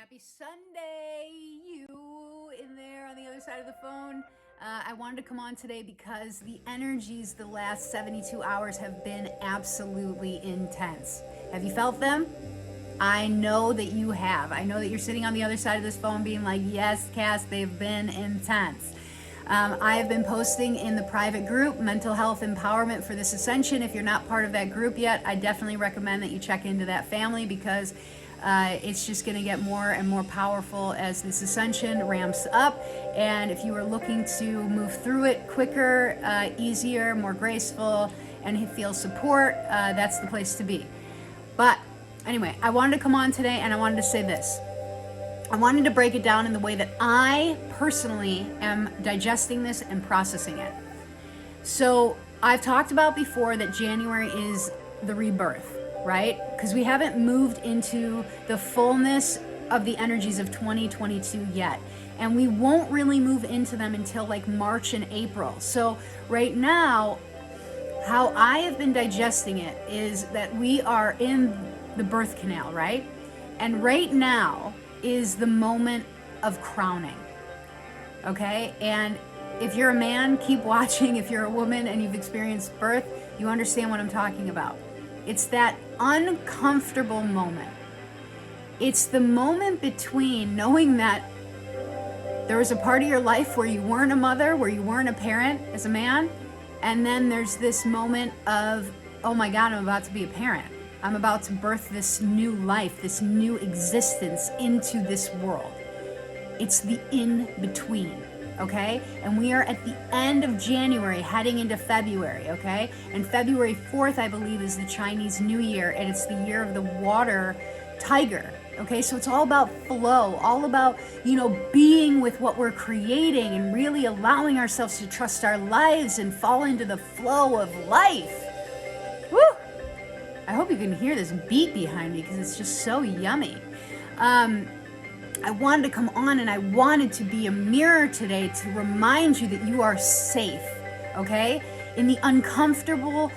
Happy Sunday, you in there on the other side of the phone. I wanted to come on today because the energies the last 72 hours have been absolutely intense. Have you felt them? I know that you have. I know that you're sitting on the other side of this phone being like, yes, Cass, they've been intense. I have been posting in the private group, Mental Health Empowerment for this Ascension. If you're not part of that group yet, I definitely recommend that you check into that family because it's just going to get more and more powerful as this ascension ramps up. And if you are looking to move through it quicker, easier, more graceful, and feel support, that's the place to be. But anyway, I wanted to come on today and I wanted to say this. I wanted to break it down in the way that I personally am digesting this and processing it. So I've talked about before that January is the rebirth, right? Because we haven't moved into the fullness of the energies of 2022 yet. And we won't really move into them until like March and April. So right now, how I have been digesting it is that we are in the birth canal, right? And right now is the moment of crowning, okay? And if you're a man, keep watching. If you're a woman and you've experienced birth, you understand what I'm talking about. It's that uncomfortable moment. It's the moment between knowing that there was a part of your life where you weren't a mother, where you weren't a parent as a man, and then there's this moment of, oh my God, I'm about to be a parent. I'm about to birth this new life, this new existence into this world. It's the in-between, okay? And we are at the end of January, heading into February, okay? And February 4th, I believe, is the Chinese New Year, and it's the year of the water tiger, okay? So it's all about flow, all about, being with what we're creating and really allowing ourselves to trust our lives and fall into the flow of life. Woo! I hope you can hear this beat behind me because it's just so yummy. I wanted to come on and I wanted to be a mirror today to remind you that you are safe, okay? In the uncomfortable,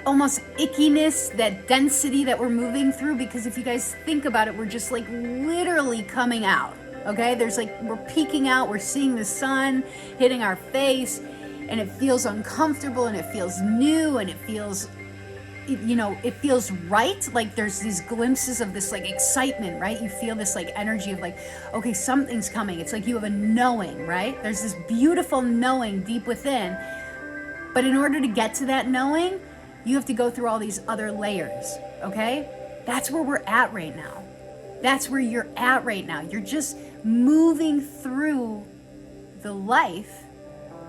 almost ickiness, that density that we're moving through, because if you guys think about it, we're just like literally coming out, okay? We're peeking out, we're seeing the sun hitting our face, and it feels uncomfortable and it feels new and it feels it feels right. Like there's these glimpses of this like excitement, right? You feel this like energy of like, okay, something's coming. It's like you have a knowing, right? There's this beautiful knowing deep within. But in order to get to that knowing, you have to go through all these other layers, okay? That's where we're at right now. That's where you're at right now. You're just moving through the life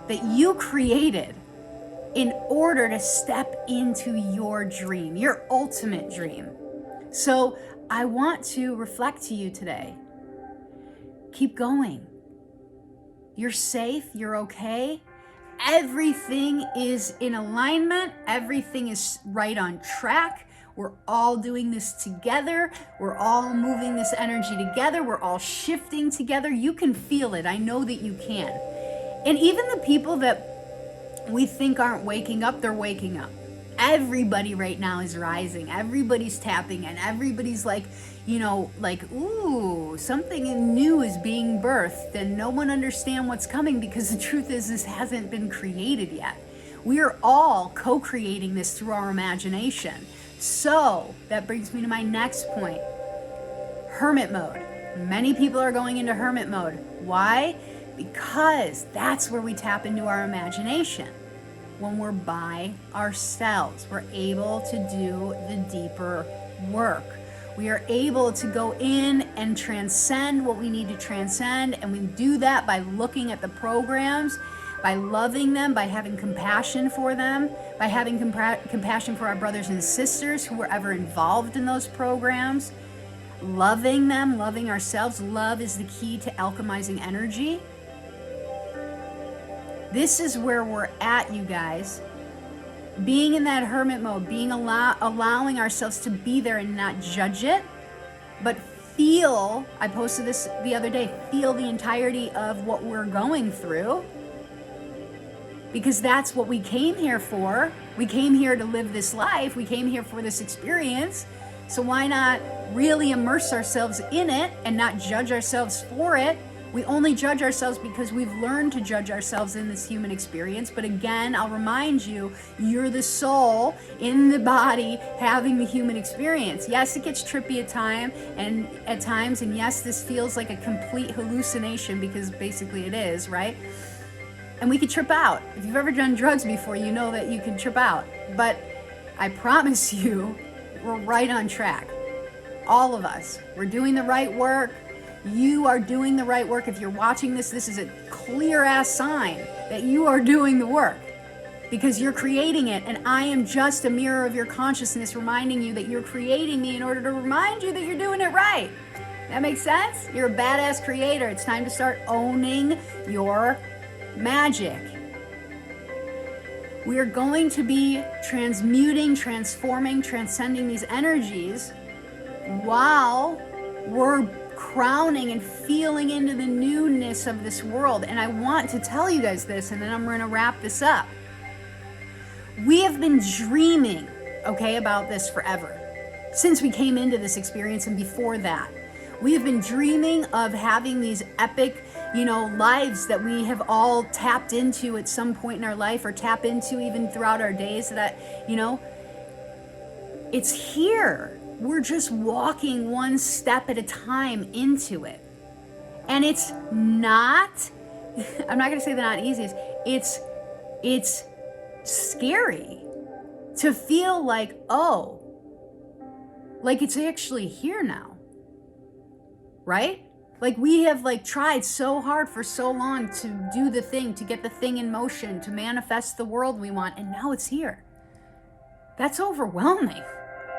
that you created in order to step into your dream, your ultimate dream. So I want to reflect to you today. Keep going. You're safe, you're okay. Everything is in alignment. Everything is right on track. We're all doing this together. We're all moving this energy together. We're all shifting together. You can feel it. I know that you can. And even the people that we think aren't waking up, they're waking up. Everybody right now is rising. Everybody's tapping and everybody's like, ooh, something new is being birthed and no one understands what's coming because the truth is this hasn't been created yet. We are all co-creating this through our imagination. So that brings me to my next point. Hermit mode. Many people are going into hermit mode. Why? Because that's where we tap into our imagination. When we're by ourselves, we're able to do the deeper work. We are able to go in and transcend what we need to transcend, and we do that by looking at the programs, by loving them, by having compassion for them, by having compassion for our brothers and sisters who were ever involved in those programs, loving them, loving ourselves. Love is the key to alchemizing energy. This is where we're at, you guys. Being in that hermit mode, allowing ourselves to be there and not judge it, but feel, I posted this the other day, feel the entirety of what we're going through. Because that's what we came here for. We came here to live this life. We came here for this experience. So why not really immerse ourselves in it and not judge ourselves for it. We only judge ourselves because we've learned to judge ourselves in this human experience. But again, I'll remind you, you're the soul in the body having the human experience. Yes, it gets trippy at times, and yes, this feels like a complete hallucination, because basically it is, right? And we could trip out. If you've ever done drugs before, you know that you can trip out. But I promise you, we're right on track. All of us. We're doing the right work. You are doing the right work. If you're watching this, this is a clear ass sign that you are doing the work, because you're creating it, and I am just a mirror of your consciousness reminding you that you're creating me in order to remind you that you're doing it right. That makes sense? You're a badass creator. It's time to start owning your magic. We are going to be transmuting, transforming, transcending these energies while we're crowning and feeling into the newness of this world. And I want to tell you guys this, and then I'm going to wrap this up. We have been dreaming, okay, about this forever. Since we came into this experience and before that. We have been dreaming of having these epic, lives that we have all tapped into at some point in our life, or tap into even throughout our days, that, it's here. We're just walking one step at a time into it. And it's not, I'm not going to say the not easiest, it's scary to feel like, like it's actually here now. Right? Like we have tried so hard for so long to do the thing, to get the thing in motion, to manifest the world we want, and now it's here. That's overwhelming.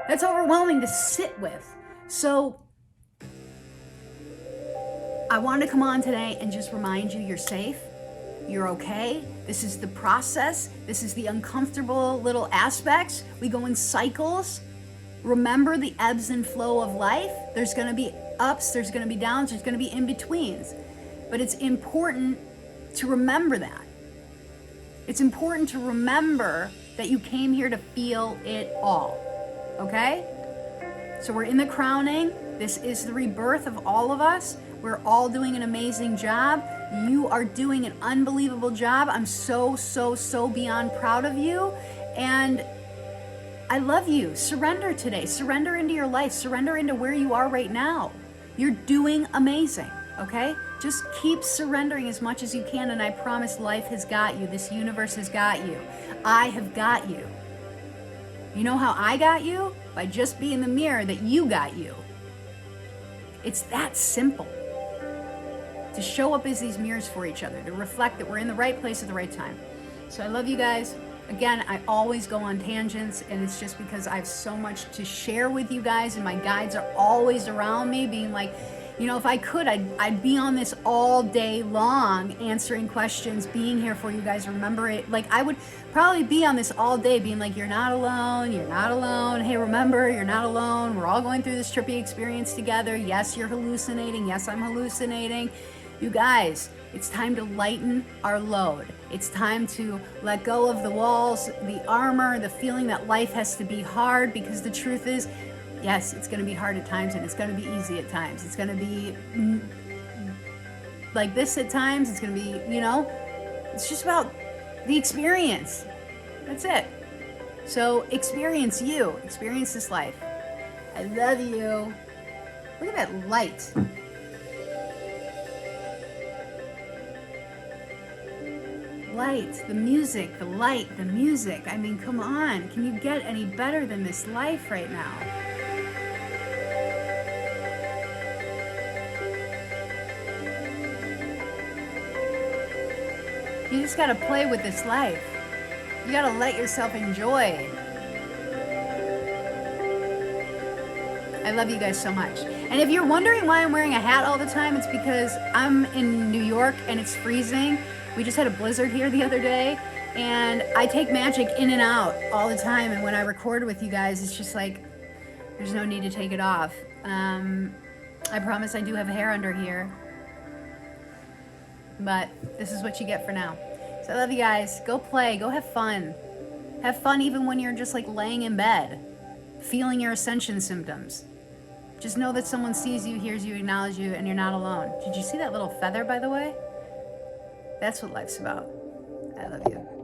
That's overwhelming to sit with. So I wanted to come on today and just remind you, you're safe. You're okay. This is the process. This is the uncomfortable little aspects. We go in cycles. Remember the ebbs and flow of life. There's going to be ups, there's going to be downs, there's going to be in-betweens. But it's important to remember that. It's important to remember that you came here to feel it all. Okay? So we're in the crowning. This is the rebirth of all of us. We're all doing an amazing job. You are doing an unbelievable job. I'm so, so, so beyond proud of you. And I love you. Surrender today. Surrender into your life. Surrender into where you are right now. You're doing amazing, okay? Just keep surrendering as much as you can, and I promise life has got you. This universe has got you. I have got you. You know how I got you? By just being the mirror that you got you. It's that simple. To show up as these mirrors for each other, to reflect that we're in the right place at the right time. So I love you guys. Again, I always go on tangents, and it's just because I have so much to share with you guys, and my guides are always around me being like, if I could, I'd be on this all day long, answering questions, being here for you guys. Remember it. I would probably be on this all day being like, you're not alone. You're not alone. Hey, remember, you're not alone. We're all going through this trippy experience together. Yes, you're hallucinating. Yes, I'm hallucinating. You guys, it's time to lighten our load. It's time to let go of the walls, the armor, the feeling that life has to be hard, because the truth is, yes, it's going to be hard at times, and it's going to be easy at times. It's going to be like this at times. It's going to be, it's just about the experience. That's it. So experience this life. I love you. Look at that light. Light, the music, the light, the music. I mean, come on. Can you get any better than this life right now? You just gotta play with this life. You gotta let yourself enjoy. I love you guys so much. And if you're wondering why I'm wearing a hat all the time, it's because I'm in New York and it's freezing. We just had a blizzard here the other day, and I take magic in and out all the time, and when I record with you guys, it's just like, there's no need to take it off. I promise I do have hair under here, but this is what you get for now. So I love you guys. Go play. Go have fun. Have fun even when you're just laying in bed, feeling your ascension symptoms. Just know that someone sees you, hears you, acknowledges you, and you're not alone. Did you see that little feather, by the way? That's what life's about. I love you.